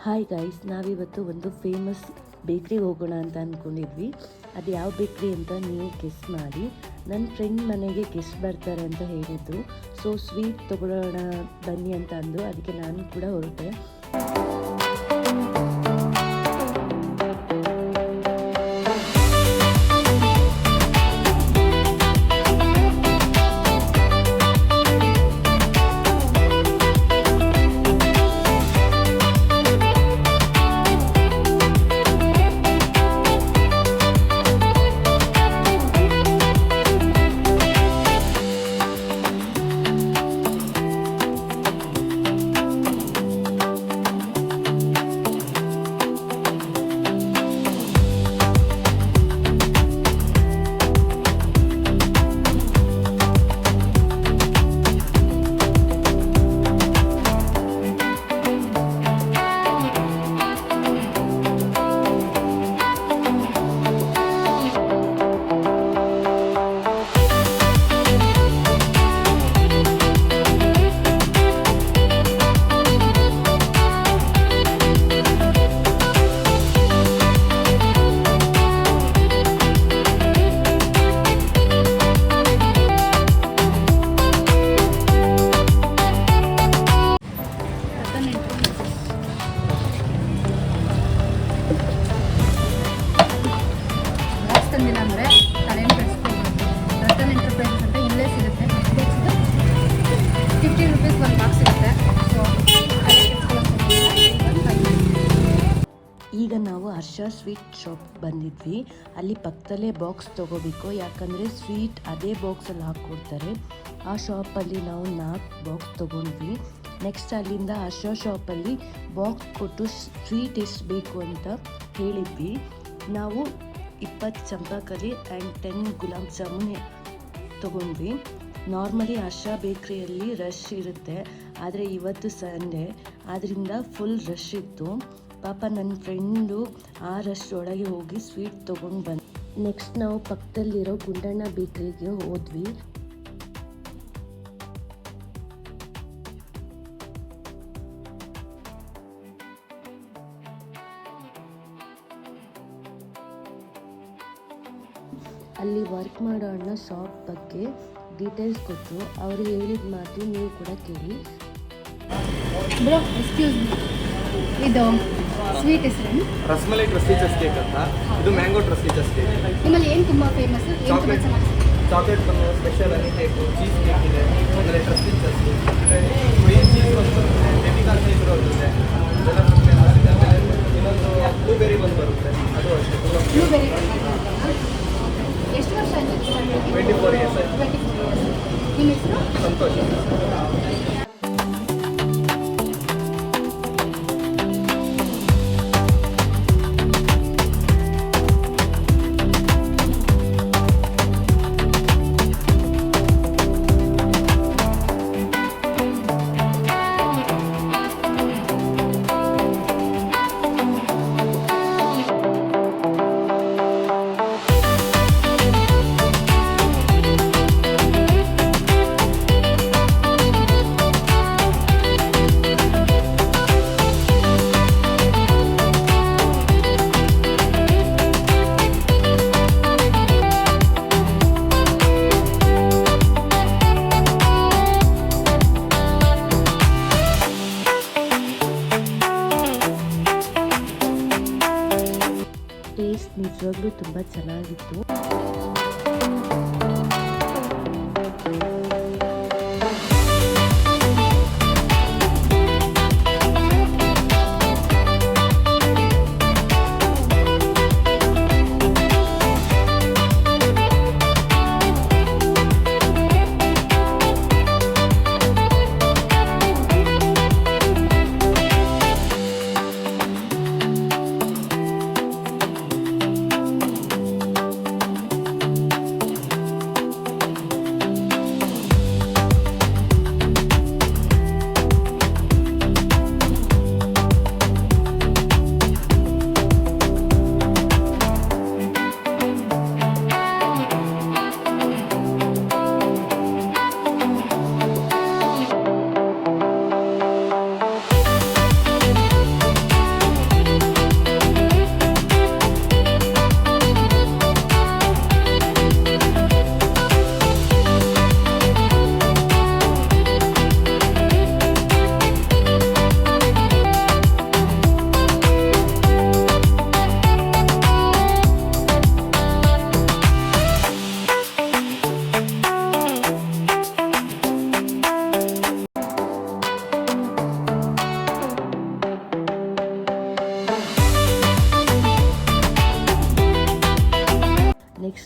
Hi guys, ನಾವಿವತ್ತು ಒಂದು famous ಬೇಕ್ರಿಗೆ ಹೋಗೋಣ ಅಂತ ಅಂದ್ಕೊಂಡಿದ್ವಿ. ಅದು ಯಾವ ಬೇಕ್ರಿ ಅಂತ ನೀವು ಗೆಸ್ ಮಾಡಿ. ನನ್ನ ಫ್ರೆಂಡ್ ಮನೆಗೆ ಗೆಸ್ಟ್ ಬರ್ತಾರೆ ಅಂತ ಹೇಳಿದ್ರು. ಸೊ ಸ್ವೀಟ್ ತೊಗೊಳ್ಳೋಣ ಬನ್ನಿ ಅಂತ ಅಂದರು. ಅದಕ್ಕೆ ನಾನು ಕೂಡ ಹೊರಟೆ. ಈಗ ನಾವು ಹರ್ಷ ಸ್ವೀಟ್ ಶಾಪ್ ಬಂದಿದ್ವಿ. ಅಲ್ಲಿ ಪಕ್ಕದಲ್ಲೇ ಬಾಕ್ಸ್ ತೊಗೋಬೇಕು, ಯಾಕಂದರೆ ಸ್ವೀಟ್ ಅದೇ ಬಾಕ್ಸಲ್ಲಿ ಹಾಕ್ಕೊಡ್ತಾರೆ. ಆ ಶಾಪಲ್ಲಿ ನಾವು 4 ಬಾಕ್ಸ್ ತೊಗೊಂಡ್ವಿ. ನೆಕ್ಸ್ಟ್ ಅಲ್ಲಿಂದ ಹರ್ಷ ಶಾಪಲ್ಲಿ ಬಾಕ್ಸ್ ಕೊಟ್ಟು ಸ್ವೀಟ್ ಎಷ್ಟು ಬೇಕು ಅಂತ ಹೇಳಿದ್ವಿ. ನಾವು 20 ಚಂಪಾಕಲಿ ಆ್ಯಂಡ್ 10 ಗುಲಾಬ್ ಜಾಮೂನ್ ತೊಗೊಂಡ್ವಿ. ನಾರ್ಮಲಿ ಹರ್ಷ ಬೇಕ್ರಿಯಲ್ಲಿ ರಶ್ ಇರುತ್ತೆ, ಆದರೆ ಇವತ್ತು ಸಂಡೇ ಆದ್ದರಿಂದ ಫುಲ್ ರಶ್ ಇತ್ತು. ಪಾಪ ನನ್ನ ಫ್ರೆಂಡು ಆ ರಶ್ ಒಳಗೆ ಹೋಗಿ ಸ್ವೀಟ್ ತೊಗೊಂಡು ಬಂದು ನೆಕ್ಸ್ಟ್ ನಾವು ಪಕ್ಕದಲ್ಲಿರೋ ಗುಂಡಣ್ಣ ಬೇಕ್ರಿಗೆ ಹೋದ್ವಿ. ಅಲ್ಲಿ ವರ್ಕ್ ಮಾಡೋ ಅಣ್ಣ ಶಾಪ್ ಬಗ್ಗೆ ಡೀಟೇಲ್ಸ್ ಕೊಟ್ಟರು. ಅವರು ಹೇಳಿದ ಮಾತು ನೀವು ಕೂಡ ಕೇಳಿ. ಬ್ರೋ ಎಕ್ಸ್ಕ್ಯೂಸ್ ಮೀ, ಇದು ಸ್ವೀಟ್ ಹೆಸರು ರಸಮಲೈ ಟ್ರಸ್ಟಿ ಚೆಸ್ ಕೇಕ್ ಅಂತ. ಇದು ಮ್ಯಾಂಗೋ ಟ್ರಸ್ಟಿ ಚೆಸ್ ಕೇಕ್. ನಿಮ್ಮಲ್ಲಿ ಏನು ತುಂಬ ಫೇಮಸ್? ಚಾಕ್ಲೇಟ್ ಬಂದು special honey cake, cheese cake ಇದೆ, ಆಮೇಲೆ ಟ್ರಸ್ಟಿ ಚೆಸ್, ಗ್ರೀನ್ ಚೀಸ್ ಬಂದು ಬೆಬಿಕಾಲ್ ಚೀಸ್ ಬರುತ್ತೆ, ಇನ್ನೊಂದು ಬ್ಲೂಬೆರಿ ಬಂದು ಬರುತ್ತೆ, ಅದು ಅಷ್ಟೇ. ಬ್ಲೂಬೆರಿ ಎಷ್ಟು ವರ್ಷ ಆಯಿತು? 24 ಇಯರ್ಸ್ ಆಯಿತು. 24 ಇಯರ್ಸ್. ನಿಮ್ಮ ಹೆಸರು? ಸಂತೋಷ. ಟೇಸ್ಟ್ ನಿಜವಾಗ್ಲೂ ತುಂಬ ಚೆನ್ನಾಗಿತ್ತು.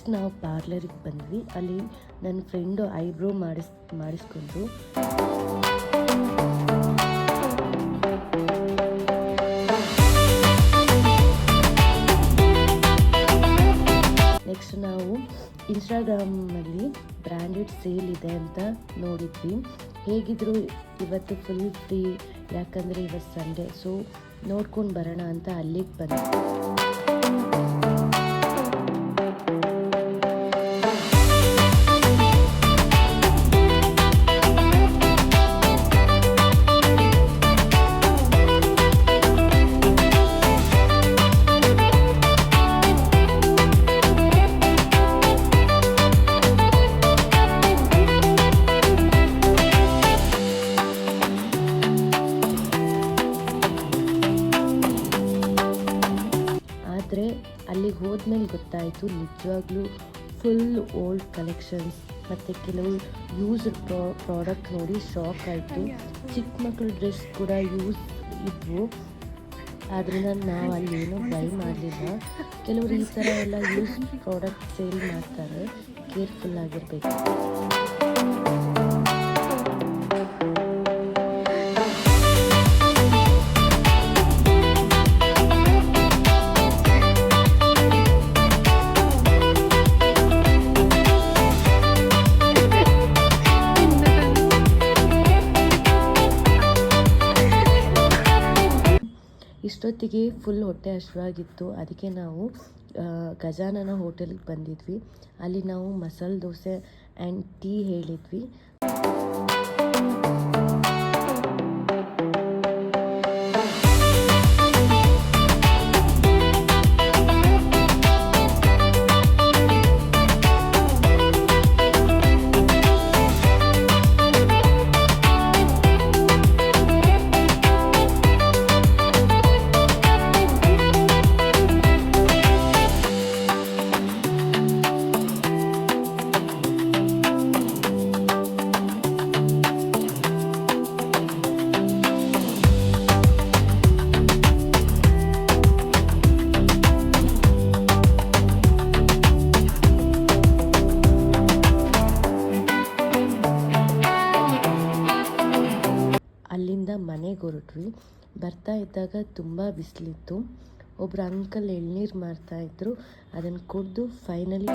ನೆಕ್ಸ್ಟ್ ನಾವು ಪಾರ್ಲರಿಗೆ ಬಂದ್ವಿ. ಅಲ್ಲಿ ನನ್ನ ಫ್ರೆಂಡು ಐಬ್ರೋ ಮಾಡಿಸ್ಕೊಂಡ್ರು. ನೆಕ್ಸ್ಟ್ ನಾವು ಇನ್ಸ್ಟಾಗ್ರಾಮಲ್ಲಿ ಬ್ರ್ಯಾಂಡೆಡ್ ಸೇಲ್ ಇದೆ ಅಂತ ನೋಡಿದ್ವಿ. ಹೇಗಿದ್ರು ಇವತ್ತು ಫುಲ್ ಫ್ರೀ, ಯಾಕಂದರೆ ಇವತ್ತು ಸಂಡೇ. ಸೊ ನೋಡ್ಕೊಂಡು ಬರೋಣ ಅಂತ ಅಲ್ಲಿಗೆ ಬಂದ್ವಿ. ಆದರೆ ಅಲ್ಲಿಗೆ ಹೋದ್ಮೇಲೆ ಗೊತ್ತಾಯಿತು ನಿಜವಾಗ್ಲೂ ಫುಲ್ ಓಲ್ಡ್ ಕಲೆಕ್ಷನ್ಸ್ ಮತ್ತು ಕೆಲವು ಯೂಸ್ಡ್ ಪ್ರಾಡಕ್ಟ್ ನೋಡಿ ಶಾಕ್ ಆಯಿತು. ಚಿಕ್ಕ ಮಕ್ಕಳ ಡ್ರೆಸ್ ಕೂಡ ಯೂಸ್ ಇದ್ವು, ಆದ್ದರಿಂದ ನಾವು ಅಲ್ಲೇನೂ ಬೈ ಮಾಡಲಿಲ್ಲ. ಕೆಲವರು ಈ ಥರ ಎಲ್ಲ ಯೂಸ್ ಪ್ರಾಡಕ್ಟ್ ಸೇಲ್ ಮಾಡ್ತಾರೆ, ಕೇರ್ಫುಲ್ ಆಗಿರಬೇಕು. ಇಷ್ಟೊತ್ತಿಗೆ ಫುಲ್ ಹೊಟ್ಟೆ ಹಸಿವಾಗಿತ್ತು. ಅದಕ್ಕೆ ನಾವು ಗಜಾನನ ಹೋಟೆಲ್ಗೆ ಬಂದಿದ್ವಿ. ಅಲ್ಲಿ ನಾವು ಮಸಾಲೆ ದೋಸೆ ಆ್ಯಂಡ್ ಟೀ ಹೇಳಿದ್ವಿ. ಅಲ್ಲಿಂದ ಮನೆಗೆ ಹೊರಟ್ವಿ. ಬರ್ತಾ ಇದ್ದಾಗ ತುಂಬ ಬಿಸಿಲಿತ್ತು. ಒಬ್ಬರು ಅಂಕಲ್ ಎಳ್ನೀರು ಮಾರ್ತಾಯಿದ್ರು, ಅದನ್ನು ಕುಡಿದು ಫೈನಲಿ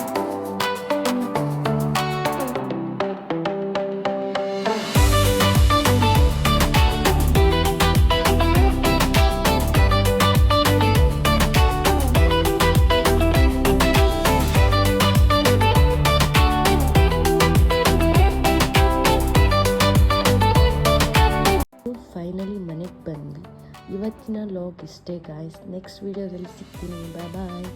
ಮನೆಗೆ ಬಂದ್ವಿ. ಇವತ್ತಿನ ಲಾಗ್ ಇಷ್ಟೇ ಗಾಯ್ಸ್. ನೆಕ್ಸ್ಟ್ ವೀಡಿಯೋದಲ್ಲಿ ಸಿಗ್ತೀನಿ. ಬಾಯ್.